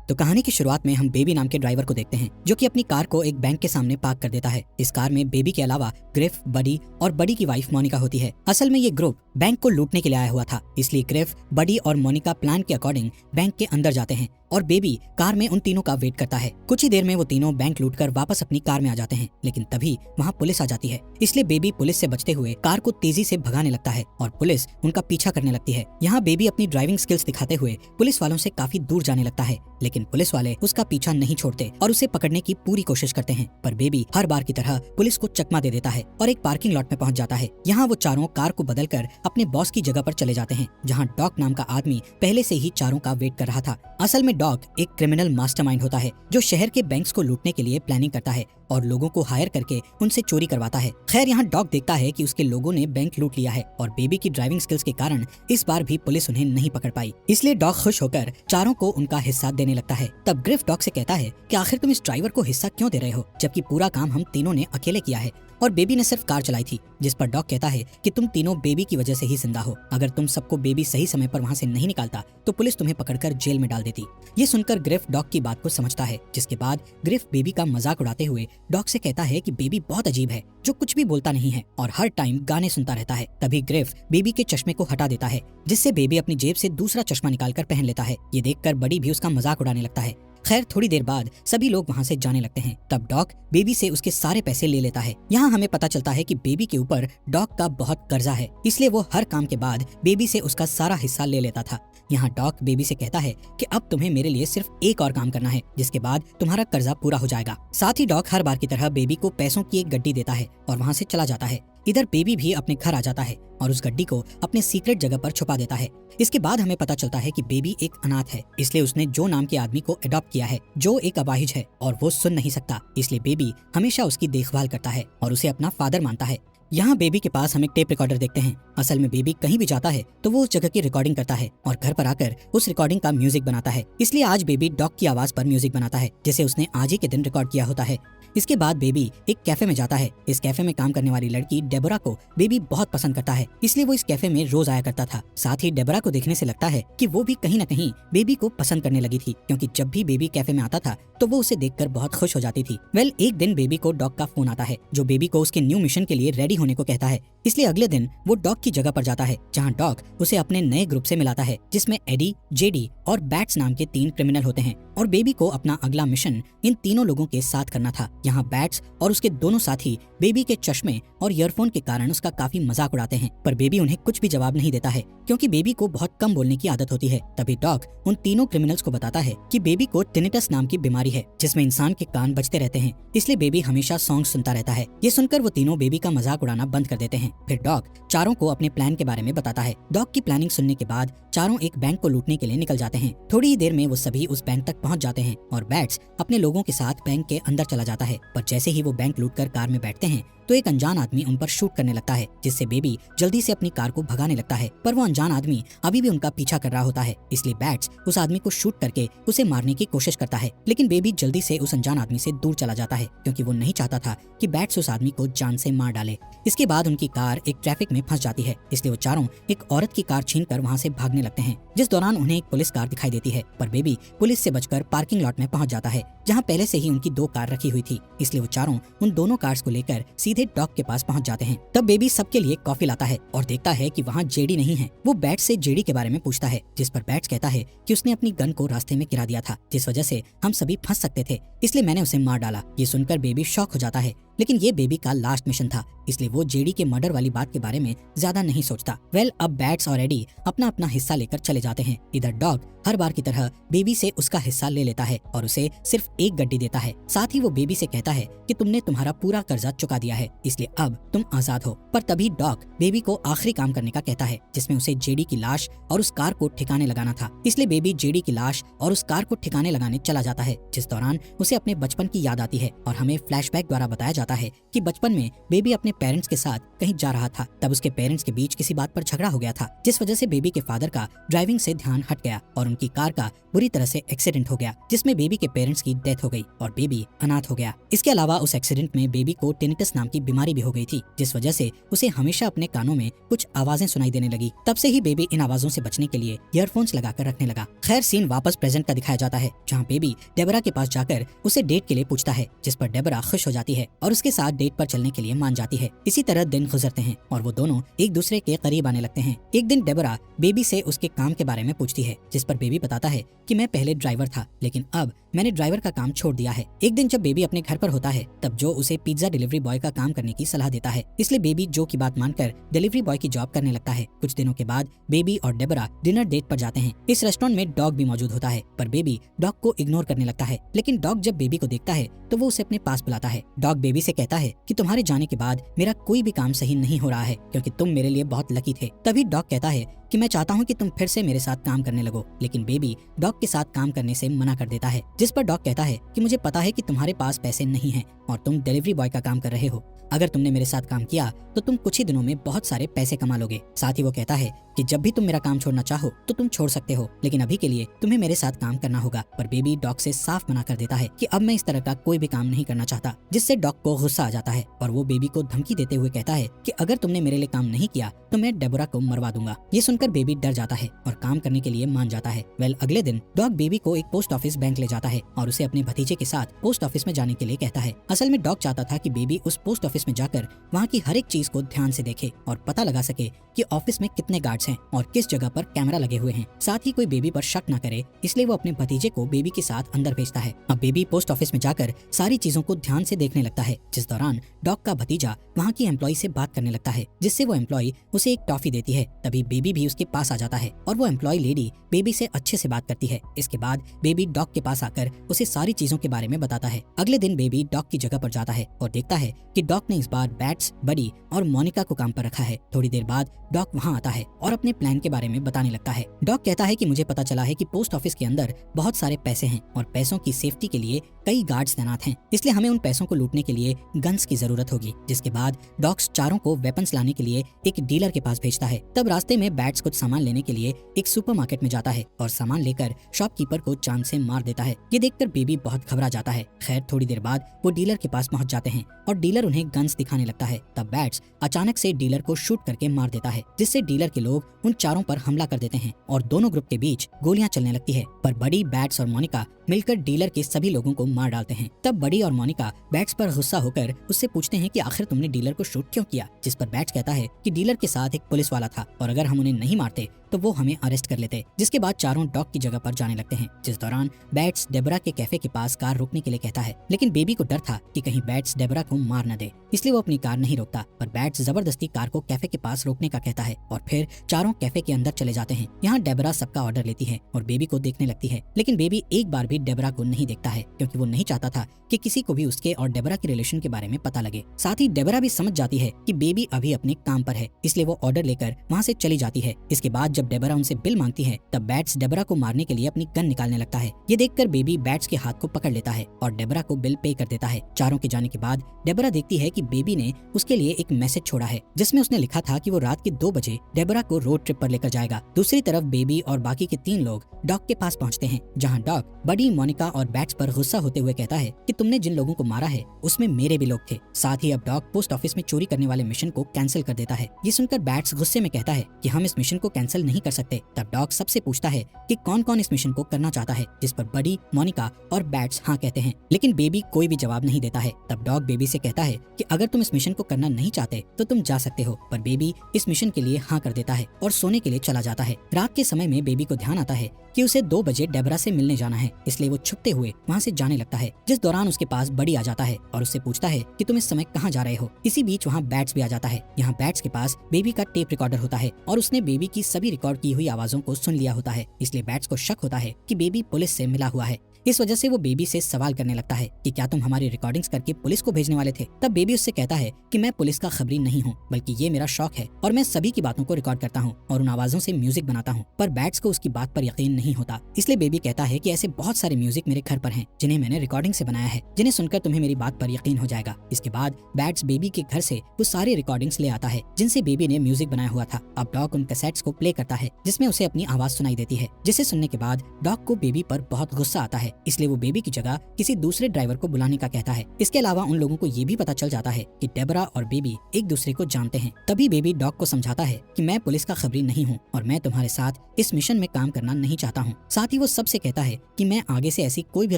तो कहानी की शुरुआत में हम बेबी नाम के ड्राइवर को देखते हैं जो कि अपनी कार को एक बैंक के सामने पार्क कर देता है। इस कार में बेबी के अलावा ग्रिफ, बडी और बडी की वाइफ मोनिका होती है। असल में ये ग्रुप बैंक को लूटने के लिए आया हुआ था, इसलिए ग्रिफ, बडी और मोनिका प्लान के अकॉर्डिंग बैंक के अंदर जाते हैं और बेबी कार में उन तीनों का वेट करता है। कुछ ही देर में वो तीनों बैंक लूटकर वापस अपनी कार में आ जाते हैं, लेकिन तभी वहाँ पुलिस आ जाती है। इसलिए बेबी पुलिस से बचते हुए कार को तेजी से भगाने लगता है और पुलिस उनका पीछा करने लगती है। यहाँ बेबी अपनी ड्राइविंग स्किल्स दिखाते हुए पुलिस वालों से काफी दूर जाने लगता है, लेकिन पुलिस वाले उसका पीछा नहीं छोड़ते और उसे पकड़ने की पूरी कोशिश करते हैं। पर बेबी हर बार की तरह पुलिस को चकमा दे देता है और एक पार्किंग लॉट में पहुंच जाता है। यहाँ वो चारों कार को बदलकर अपने बॉस की जगह पर चले जाते हैं, जहाँ डॉग नाम का आदमी पहले से ही चारों का वेट कर रहा था। असल में डॉग एक क्रिमिनल मास्टरमाइंड होता है जो शहर के बैंक्स को लूटने के लिए प्लानिंग करता है और लोगों को हायर करके उनसे चोरी करवाता है। खैर यहाँ डॉग देखता है कि उसके लोगों ने बैंक लूट लिया है और बेबी की ड्राइविंग स्किल्स के कारण इस बार भी पुलिस उन्हें नहीं पकड़ पाई, इसलिए डॉग खुश होकर चारों को उनका हिस्सा देने लगता है। तब ग्रिफ डॉग से कहता है कि आखिर तुम इस ड्राइवर को हिस्सा क्यों दे रहे हो, जबकि पूरा काम हम तीनों ने अकेले किया है और बेबी ने सिर्फ कार चलाई थी। जिस पर डॉग कहता है कि तुम तीनों बेबी की वजह से ही जिंदा हो, अगर तुम सबको बेबी सही समय पर वहाँ से नहीं निकालता तो पुलिस तुम्हें पकड़कर जेल में डाल देती। ये सुनकर ग्रिफ डॉग की बात को समझता है, जिसके बाद ग्रिफ बेबी का मजाक उड़ाते हुए डॉग से कहता है कि बेबी बहुत अजीब है, जो कुछ भी बोलता नहीं है और हर टाइम गाने सुनता रहता है। तभी ग्रिफ बेबी के चश्मे को हटा देता है, जिससे बेबी अपनी जेब से दूसरा चश्मा निकालकर पहन लेता है। ये देखकर बड़ी भी उसका मजाक उड़ाने लगता है। खैर थोड़ी देर बाद सभी लोग वहाँ से जाने लगते हैं। तब डॉग बेबी से उसके सारे पैसे ले लेता है। यहाँ हमें पता चलता है कि बेबी के ऊपर डॉग का बहुत कर्जा है, इसलिए वो हर काम के बाद बेबी से उसका सारा हिस्सा ले लेता था। यहाँ डॉग बेबी से कहता है कि अब तुम्हें मेरे लिए सिर्फ एक और काम करना है, जिसके बाद तुम्हारा कर्जा पूरा हो जाएगा। साथ ही डॉग हर बार की तरह बेबी को पैसों की एक गड्डी देता है और वहाँ से चला जाता है। इधर बेबी भी अपने घर आ जाता है और उस गड्डी को अपने सीक्रेट जगह पर छुपा देता है। इसके बाद हमें पता चलता है कि बेबी एक अनाथ है, इसलिए उसने जो नाम के आदमी को अडॉप्ट किया है, जो एक अपाहिज है और वो सुन नहीं सकता, इसलिए बेबी हमेशा उसकी देखभाल करता है और उसे अपना फादर मानता है। यहाँ बेबी के पास हम एक टेप रिकॉर्डर देखते हैं। असल में बेबी कहीं भी जाता है तो वो उस जगह की रिकॉर्डिंग करता है और घर पर आकर उस रिकॉर्डिंग का म्यूजिक बनाता है। इसलिए आज बेबी डॉग की आवाज पर म्यूजिक बनाता है, जिसे उसने आज ही के दिन रिकॉर्ड किया होता है। इसके बाद बेबी एक कैफे में जाता है। इस कैफे में काम करने वाली लड़की डेबोरा को बेबी बहुत पसंद करता है, इसलिए वो इस कैफे में रोज आया करता था। साथ ही डेबोरा को देखने से लगता है कि वो भी कहीं न कहीं बेबी को पसंद करने लगी थी, क्योंकि जब भी बेबी कैफे में आता था तो वो उसे देखकर बहुत खुश हो जाती थी। एक दिन बेबी को डॉग का फोन आता है, जो बेबी को उसके न्यू मिशन के लिए रेडी होने को कहता है। इसलिए अगले दिन वो डॉग की जगह पर जाता है, जहाँ डॉग उसे अपने नए ग्रुप से मिलाता है, जिसमें एडी, जेडी और बैट्स नाम के 3 क्रिमिनल होते हैं और बेबी को अपना अगला मिशन इन तीनों लोगों के साथ करना था। यहाँ बैट्स और उसके दोनों साथी बेबी के चश्मे और ईयरफोन के कारण उसका काफी मजाक उड़ाते हैं, पर बेबी उन्हें कुछ भी जवाब नहीं देता है, क्योंकि बेबी को बहुत कम बोलने की आदत होती है। तभी डॉग उन तीनों क्रिमिनल्स को बताता है कि बेबी को टिनिटस नाम की बीमारी है, जिसमें इंसान के कान बजते रहते हैं, इसलिए बेबी हमेशा सॉन्ग सुनता रहता है। ये सुनकर वो तीनों बेबी का मजाक उड़ाना बंद कर देते हैं। फिर डॉग चारों को अपने प्लान के बारे में बताता है। डॉग की प्लानिंग सुनने के बाद चारों एक बैंक को लूटने के लिए निकल जाते हैं। थोड़ी ही देर में वो सभी उस बैंक तक पहुंच जाते हैं और बैट्स अपने लोगों के साथ बैंक के अंदर चला जाता है। पर जैसे ही वो बैंक लूटकर कार में बैठते हैं तो एक अनजान आदमी उन पर शूट करने लगता है, जिससे बेबी जल्दी से अपनी कार को भगाने लगता है। पर वो अनजान आदमी अभी भी उनका पीछा कर रहा होता है, इसलिए बैट्स उस आदमी को शूट करके उसे मारने की कोशिश करता है, लेकिन बेबी जल्दी से उस अनजान आदमी से दूर चला जाता है, क्योंकि वो नहीं चाहता था कि बैट्स उस आदमी को जान से मार डाले। इसके बाद उनकी कार एक ट्रैफिक में फंस जाती है, इसलिए वो चारों एक औरत की कार छीनकर वहाँ से भागने लगते हैं, जिस दौरान उन्हें एक पुलिस कार दिखाई देती है। पर बेबी पुलिस से बचकर पार्किंग लॉट में पहुंच जाता है, जहाँ पहले से ही उनकी 2 कार रखी हुई थी, इसलिए वो चारों उन दोनों कार्स को लेकर सीधे डॉग के पास पहुंच जाते हैं। तब बेबी सबके लिए कॉफी लाता है और देखता है कि वहाँ जेडी नहीं है। वो बैट्स से जेडी के बारे में पूछता है, जिस पर बैट्स कहता है कि उसने अपनी गन को रास्ते में गिरा दिया था, जिस वजह से हम सभी फंस सकते थे, इसलिए मैंने उसे मार डाला। ये सुनकर बेबी शॉक हो जाता है, लेकिन ये बेबी का लास्ट मिशन था, इसलिए वो जेडी के मर्डर वाली बात के बारे में ज्यादा नहीं सोचता। अब बैट्स और एडी अपना अपना हिस्सा लेकर चले जाते हैं। इधर डॉग हर बार की तरह बेबी से उसका हिस्सा ले लेता है और उसे सिर्फ एक गड्डी देता है। साथ ही वो बेबी से कहता है कि तुमने तुम्हारा पूरा कर्जा चुका दिया है, इसलिए अब तुम आजाद हो। पर तभी डॉग बेबी को आखिरी काम करने का कहता है, जिसमें उसे जेडी की लाश और उस कार को ठिकाने लगाना था। इसलिए बेबी जेडी की लाश और उस कार को ठिकाने लगाने चला जाता है, जिस दौरान उसे अपने बचपन की याद आती है और हमें फ्लैशबैक द्वारा बताया जाता बताता है कि बचपन में बेबी अपने पेरेंट्स के साथ कहीं जा रहा था। तब उसके पेरेंट्स के बीच किसी बात पर झगड़ा हो गया था, जिस वजह से बेबी के फादर का ड्राइविंग से ध्यान हट गया और उनकी कार का बुरी तरह से एक्सीडेंट हो गया, जिसमें बेबी के पेरेंट्स की डेथ हो गई और बेबी अनाथ हो गया। इसके अलावा उस एक्सीडेंट में बेबी को टिनिटस नाम की बीमारी भी हो गई थी, जिस वजह से उसे हमेशा अपने कानों में कुछ आवाजें सुनाई देने लगी। तब से ही बेबी इन आवाजों से बचने के लिए ईयरफोन्स लगाकर रखने लगा। खैर, सीन वापस प्रेजेंट का दिखाया जाता है, जहाँ बेबी डेबरा के पास जाकर उसे डेट के लिए पूछता है, जिस पर डेबरा खुश हो जाती है और उसके साथ डेट पर चलने के लिए मान जाती है। इसी तरह दिन गुजरते हैं और वो दोनों एक दूसरे के करीब आने लगते हैं। एक दिन डेबरा बेबी से उसके काम के बारे में पूछती है, जिस पर बेबी बताता है कि मैं पहले ड्राइवर था, लेकिन अब मैंने ड्राइवर का काम छोड़ दिया है। एक दिन जब बेबी अपने घर पर होता है, तब जो उसे पिज्जा डिलीवरी बॉय का काम करने की सलाह देता है, इसलिए बेबी जो की बात मानकर डिलीवरी बॉय की जॉब करने लगता है। कुछ दिनों के बाद बेबी और डेबरा डिनर डेट पर जाते हैं। इस रेस्टोरेंट में डॉग भी मौजूद होता है, पर बेबी डॉग को इग्नोर करने लगता है। लेकिन डॉग जब बेबी को देखता है तो वो उसे अपने पास बुलाता है। डॉग बेबी से कहता है कि तुम्हारे जाने के बाद मेरा कोई भी काम सही नहीं हो रहा है, क्योंकि तुम मेरे लिए बहुत लकी थे। तभी डॉग कहता है कि मैं चाहता हूँ कि तुम फिर से मेरे साथ काम करने लगो, लेकिन बेबी डॉग के साथ काम करने से मना कर देता है, जिस पर डॉग कहता है कि मुझे पता है कि तुम्हारे पास पैसे नहीं हैं और तुम डिलीवरी बॉय का काम कर रहे हो। अगर तुमने मेरे साथ काम किया तो तुम कुछ ही दिनों में बहुत सारे पैसे कमा लोगे। साथ ही वो कहता है कि जब भी तुम मेरा काम छोड़ना चाहो तो तुम छोड़ सकते हो, लेकिन अभी के लिए तुम्हें मेरे साथ काम करना होगा। पर बेबी डॉग से साफ मना कर देता है कि अब मैं इस तरह का कोई भी काम नहीं करना चाहता, जिससे डॉग को गुस्सा आ जाता है और वो बेबी को धमकी देते हुए कहता है कि अगर तुमने मेरे लिए काम नहीं किया तो मैं डेबोरा को मरवा दूंगा। ये सुनकर बेबी डर जाता है और काम करने के लिए मान जाता है। अगले दिन डॉग बेबी को एक पोस्ट ऑफिस बैंक ले जाता है और उसे अपने भतीजे के साथ पोस्ट ऑफिस में जाने के लिए कहता है। असल में डॉग चाहता था कि बेबी उस पोस्ट ऑफिस में जाकर वहाँ की हर एक चीज को ध्यान से देखे और पता लगा सके कि ऑफिस में कितने गार्ड्स हैं और किस जगह पर कैमरा लगे हुए हैं। साथ ही कोई बेबी पर शक न करे, इसलिए वो अपने भतीजे को बेबी के साथ अंदर भेजता है। अब बेबी पोस्ट ऑफिस में जाकर सारी चीजों को ध्यान से देखने लगता है, जिस दौरान डॉग का भतीजा वहाँ की एम्प्लॉय से बात करने लगता है, जिससे वो एम्प्लॉय उसे एक टॉफी देती है। तभी बेबी भी उसके पास आ जाता है और वो एम्प्लॉय लेडी बेबी से अच्छे से बात करती है। इसके बाद बेबी डॉग के पास आकर उसे सारी चीजों के बारे में बताता है। अगले दिन बेबी डॉग की जगह पर जाता है और देखता है कि डॉग ने इस बार बैट्स, बडी और मोनिका को काम पर रखा है। थोड़ी देर बाद डॉग वहाँ आता है और अपने प्लान के बारे में बताने लगता है। डॉग कहता है कि मुझे पता चला है कि पोस्ट ऑफिस के अंदर बहुत सारे पैसे हैं और पैसों की सेफ्टी के लिए कई गार्ड्स तैनात हैं, इसलिए हमें उन पैसों को लूटने के लिए गन्स की जरूरत होगी। जिसके बाद डॉग्स चारों को वेपन्स लाने के लिए एक डीलर के पास भेजता है। तब रास्ते में बैट्स कुछ सामान लेने के लिए एक सुपरमार्केट में जाता है और सामान लेकर शॉपकीपर को चांद से मार देता है। ये देखकर बेबी बहुत घबरा जाता है। खैर, थोड़ी देर बाद वो डीलर के पास पहुंच जाते हैं और डीलर उन्हें गन्स दिखाने लगता है। तब बैट्स अचानक से डीलर को शूट करके मार देता है, जिससे डीलर के लोग उन चारों पर हमला कर देते हैं और दोनों ग्रुप के बीच गोलियां चलने लगती है। पर बडी, बैट्स और मोनिका मिलकर डीलर के सभी लोगों को मार डालते हैं। तब बडी और मोनिका बैट्स पर गुस्सा होकर उससे पूछते हैं कि आखिर तुमने डीलर को शूट क्यों किया, जिस पर बैट्स कहता है कि डीलर के साथ एक पुलिस वाला था और अगर हम उन्हें नहीं मारते तो वो हमें अरेस्ट कर लेते। जिसके बाद चारों डॉग की जगह पर जाने लगते हैं, जिस दौरान बैट्स डेबरा के कैफे के पास कार रोकने के लिए कहता है, लेकिन बेबी को डर था कि कहीं बैट्स डेबरा को मार न दे, इसलिए वो अपनी कार नहीं रोकता। पर बैट्स जबरदस्ती कार को कैफे के पास रोकने का कहता है और फिर चारों कैफे के अंदर चले जाते हैं। यहाँ डेबरा सबका ऑर्डर लेती है और बेबी को देखने लगती है, लेकिन बेबी एक बार भी डेबरा को नहीं देखता है, क्योंकि वो नहीं चाहता था कि किसी को भी उसके और डेबरा के रिलेशन के बारे में पता लगे। साथ ही डेबरा भी समझ जाती है कि बेबी अभी अपने काम पर है, इसलिए वो ऑर्डर लेकर वहाँ से चली जाती है। इसके बाद जब डेबरा उनसे बिल मांगती है, तब बैट्स डेबरा को मारने के लिए अपनी गन निकालने लगता है। ये देखकर बेबी बैट्स के हाथ को पकड़ लेता है और डेबरा को बिल पे कर देता है। चारों के जाने के बाद डेबरा देखती है कि बेबी ने उसके लिए एक मैसेज छोड़ा है, जिसमें उसने लिखा था कि वो रात के 2 बजे डेबरा को रोड ट्रिप पर लेकर जाएगा। दूसरी तरफ बेबी और बाकी के 3 लोग डॉग के पास पहुंचते हैं, जहां डॉग बडी, मोनिका और बैट्स पर गुस्सा होते हुए कहता है कि तुमने जिन लोगों को मारा है उसमें मेरे भी लोग थे। साथ ही अब डॉग पोस्ट ऑफिस में चोरी करने वाले मिशन को कैंसिल कर देता है। ये सुनकर बैट्स गुस्से में कहता है कि हम इस मिशन को कैंसिल नहीं कर सकते। तब डॉग सबसे पूछता है कि कौन कौन इस मिशन को करना चाहता है, जिस पर बडी, मोनिका और बैट्स हाँ कहते हैं, लेकिन बेबी कोई भी जवाब नहीं देता है। तब डॉग बेबी से कहता है कि अगर तुम इस मिशन को करना नहीं चाहते तो तुम जा सकते हो, पर बेबी इस मिशन के लिए हाँ कर देता है और सोने के लिए चला जाता है। रात के समय में बेबी को ध्यान आता है कि उसे 2 बजे डेबरा से मिलने जाना है, इसलिए वो छुपते हुए वहाँ से जाने लगता है, जिस दौरान उसके पास बडी आ जाता है और उससे पूछता है कि तुम इस समय कहाँ जा रहे हो। इसी बीच वहाँ बैट्स भी आ जाता है। यहाँ बैट्स के पास बेबी का टेप रिकॉर्डर होता है और उसने बेबी की सभी रिकॉर्ड की हुई आवाजों को सुन लिया होता है, इसलिए बैट्स को शक होता है कि बेबी पुलिस से मिला हुआ है। इस वजह से वो बेबी से सवाल करने लगता है कि क्या तुम हमारी रिकॉर्डिंग्स करके पुलिस को भेजने वाले थे। तब बेबी उससे कहता है कि मैं पुलिस का खबरी नहीं हूँ, बल्कि ये मेरा शौक है और मैं सभी की बातों को रिकॉर्ड करता हूँ और उन आवाजों से म्यूजिक बनाता हूँ। पर बैट्स को उसकी बात पर यकीन नहीं होता, इसलिए बेबी कहता है कि ऐसे बहुत सारे म्यूजिक मेरे घर पर हैं जिन्हें मैंने रिकॉर्डिंग से बनाया है, जिन्हें सुनकर तुम्हें मेरी बात पर यकीन हो जाएगा। इसके बाद बैट्स बेबी के घर से वो सारी रिकॉर्डिंग्स ले आता है जिनसे बेबी ने म्यूजिक बनाया हुआ था। अब डॉग उन कैसेट्स को प्ले करता है जिसमें उसे अपनी आवाज सुनाई देती है, जिसे सुनने के बाद डॉग को बेबी पर बहुत गुस्सा आता है, इसलिए वो बेबी की जगह किसी दूसरे ड्राइवर को बुलाने का कहता है। इसके अलावा उन लोगों को ये भी पता चल जाता है कि डेबरा और बेबी एक दूसरे को जानते हैं। तभी बेबी डॉग को समझाता है कि मैं पुलिस का खबरी नहीं हूँ और मैं तुम्हारे साथ इस मिशन में काम करना नहीं चाहता हूँ। साथ ही वो सबसे कहता है कि मैं आगे से ऐसी कोई भी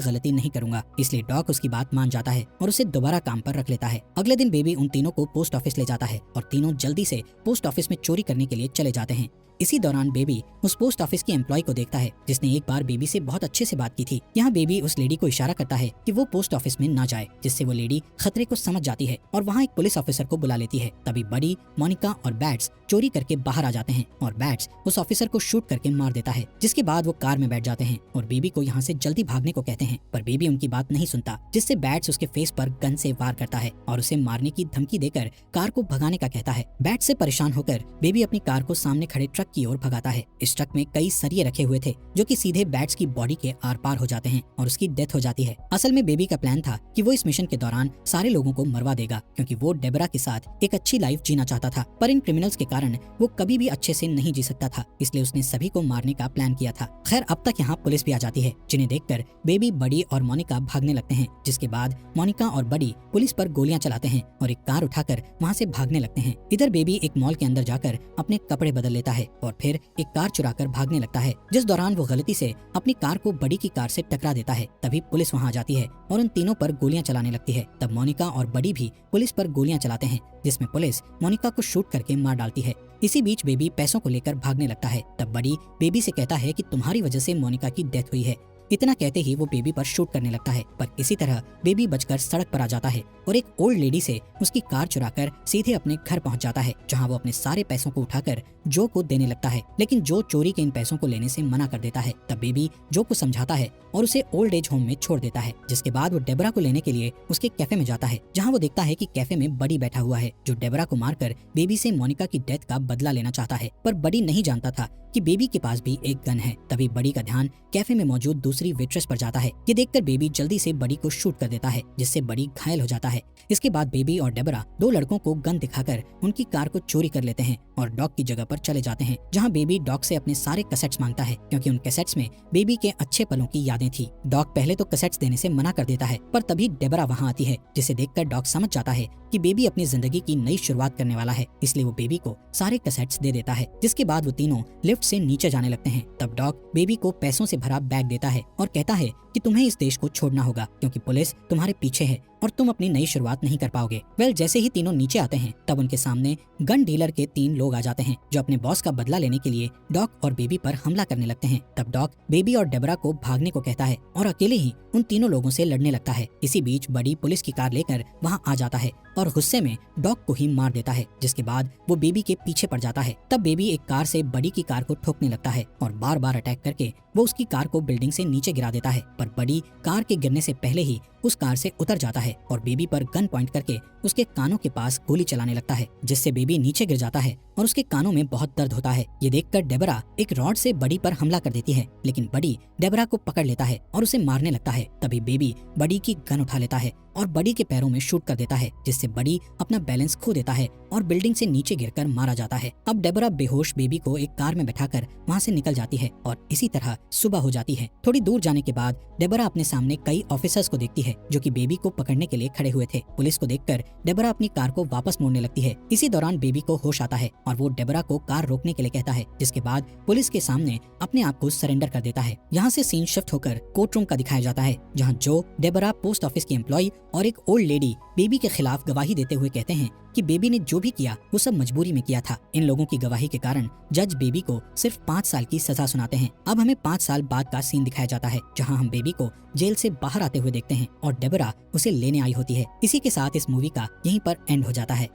गलती नहीं करूंगा, इसलिए डॉग उसकी बात मान जाता है और उसे दोबारा काम पर रख लेता है। अगले दिन बेबी उन तीनों को पोस्ट ऑफिस ले जाता है और तीनों जल्दी से पोस्ट ऑफिस में चोरी करने के लिए चले जाते हैं। इसी दौरान बेबी उस पोस्ट ऑफिस की एम्प्लॉय को देखता है जिसने एक बार बेबी से बहुत अच्छे से बात की थी। यहाँ बेबी उस लेडी को इशारा करता है कि वो पोस्ट ऑफिस में ना जाए, जिससे वो लेडी खतरे को समझ जाती है और वहाँ एक पुलिस ऑफिसर को बुला लेती है। तभी बडी, मोनिका और बैट्स चोरी करके बाहर आ जाते हैं और बैट्स उस ऑफिसर को शूट करके मार देता है, जिसके बाद वो कार में बैठ जाते हैं और बेबी को यहाँ से जल्दी भागने को कहते हैं। पर बेबी उनकी बात नहीं सुनता, जिससे बैट्स उसके फेस पर गन से वार करता है और उसे मारने की धमकी देकर कार को भगाने का कहता है। बैट्स से परेशान होकर बेबी अपनी कार को सामने खड़े ट्रक की ओर भगाता है। इस ट्रक में कई सरिये रखे हुए थे जो कि सीधे बैट्स की बॉडी के आर पार हो जाते हैं और उसकी डेथ हो जाती है। असल में बेबी का प्लान था कि वो इस मिशन के दौरान सारे लोगों को मरवा देगा, क्योंकि वो डेबरा के साथ एक अच्छी लाइफ जीना चाहता था। पर इन क्रिमिनल्स के कारण वो कभी भी अच्छे से नहीं जी सकता था, इसलिए उसने सभी को मारने का प्लान किया था। खैर, अब तक यहाँ पुलिस भी आ जाती है, जिन्हें देखकर बेबी, बडी और मोनिका भागने लगते हैं, जिसके बाद मोनिका और बडी पुलिस पर गोलियां चलाते हैं और एक कार उठाकर वहाँ से भागने लगते हैं। इधर बेबी एक मॉल के अंदर जाकर अपने कपड़े बदल लेता है और फिर एक कार चुराकर भागने लगता है, जिस दौरान वो गलती से अपनी कार को बडी की कार से टकरा देता है। तभी पुलिस वहाँ आ जाती है और उन तीनों पर गोलियां चलाने लगती है। तब मोनिका और बडी भी पुलिस पर गोलियां चलाते हैं, जिसमें पुलिस मोनिका को शूट करके मार डालती है। इसी बीच बेबी पैसों को लेकर भागने लगता है। तब बडी बेबी से कहता है कि तुम्हारी वजह से मोनिका की डेथ हुई है। इतना कहते ही वो बेबी पर शूट करने लगता है, पर इसी तरह बेबी बचकर सड़क पर आ जाता है और एक ओल्ड लेडी से उसकी कार चुराकर सीधे अपने घर पहुंच जाता है, जहां वो अपने सारे पैसों को उठाकर जो को देने लगता है, लेकिन जो चोरी के इन पैसों को लेने से मना कर देता है। तब बेबी जो को समझाता है और उसे ओल्ड एज होम में छोड़ देता है, जिसके बाद वो डेबरा को लेने के लिए उसके कैफे में जाता है, जहाँ वो देखता है कि कैफे में बडी बैठा हुआ है, जो डेबरा को मारकर बेबी से मोनिका की डेथ का बदला लेना चाहता है। पर बडी नहीं जानता था कि बेबी के पास भी एक गन है। तभी बडी का ध्यान कैफे में मौजूद दूसरी वेट्रेस पर जाता है। ये देखकर बेबी जल्दी से बडी को शूट कर देता है, जिससे बडी घायल हो जाता है। इसके बाद बेबी और डेबरा दो लड़कों को गन दिखाकर उनकी कार को चोरी कर लेते हैं और डॉग की जगह पर चले जाते हैं, जहां बेबी डॉग से अपने सारे कैसेट्स मांगता है, क्योंकि उन कैसेट्स में बेबी के अच्छे पलों की यादें थी। डॉग पहले तो कैसेट्स देने से मना कर देता है, पर तभी डेबरा वहां आती है, जिसे देखकर डॉग समझ जाता है कि बेबी अपनी जिंदगी की नई शुरुआत करने वाला है, इसलिए वो बेबी को सारे कैसेट्स दे देता है। जिसके बाद वो तीनों लिफ्ट से नीचे जाने लगते हैं। तब डॉग बेबी को पैसों से भरा बैग देता है और कहता है कि तुम्हें इस देश को छोड़ना होगा, क्योंकि पुलिस तुम्हारे पीछे है और तुम अपनी नई शुरुआत नहीं कर पाओगे। वेल, जैसे ही तीनों नीचे आते हैं तब उनके सामने गन डीलर के 3 लोग आ जाते हैं, जो अपने बॉस का बदला लेने के लिए डॉग और बेबी पर हमला करने लगते हैं। तब डॉग बेबी और डेबरा को भागने को कहता है और अकेले ही उन तीनों लोगों से लड़ने लगता है। इसी बीच बडी पुलिस की कार लेकर वहां आ जाता है और गुस्से में डॉग को ही मार देता है, जिसके बाद वो बेबी के पीछे पड़ जाता है। तब बेबी एक कार से बडी की कार को ठोकने लगता है और बार बार अटैक करके वो उसकी कार को बिल्डिंग से नीचे गिरा देता है, पर बडी कार के गिरने से पहले ही उस कार से उतर जाता है और बेबी पर गन पॉइंट करके उसके कानों के पास गोली चलाने लगता है, जिससे बेबी नीचे गिर जाता है और उसके कानों में बहुत दर्द होता है। ये देखकर डेबरा एक रॉड से बडी पर हमला कर देती है, लेकिन बडी डेबरा को पकड़ लेता है और उसे मारने लगता है। तभी बेबी बडी की गन उठा लेता है और बडी के पैरों में शूट कर देता है, जिससे बडी अपना बैलेंस खो देता है और बिल्डिंग से नीचे गिरकर मारा जाता है। अब डेबरा बेहोश बेबी को एक कार में बैठाकर वहाँ से निकल जाती है और इसी तरह सुबह हो जाती है। थोड़ी दूर जाने के बाद डेबरा अपने सामने कई ऑफिसर्स को देखती है, जो कि बेबी को पकड़ने के लिए खड़े हुए थे। पुलिस को देखकर डेबरा अपनी कार को वापस मोड़ने लगती है। इसी दौरान बेबी को होश आता है और वो डेबरा को कार रोकने के लिए कहता है, जिसके बाद पुलिस के सामने अपने आप को सरेंडर कर देता है। यहाँ से सीन शिफ्ट होकर कोर्ट रूम का दिखाया जाता है, जहाँ जो, डेबरा, पोस्ट ऑफिस की एम्प्लॉय और एक ओल्ड लेडी बेबी के खिलाफ गवाही देते हुए कहते हैं कि बेबी ने जो भी किया वो सब मजबूरी में किया था। इन लोगों की गवाही के कारण जज बेबी को सिर्फ 5 साल की सजा सुनाते हैं। अब हमें 5 साल बाद का सीन दिखाया जाता है, जहां हम बेबी को जेल से बाहर आते हुए देखते हैं और डेबरा उसे लेने आई होती है। इसी के साथ इस मूवी का यहीं पर एंड हो जाता है।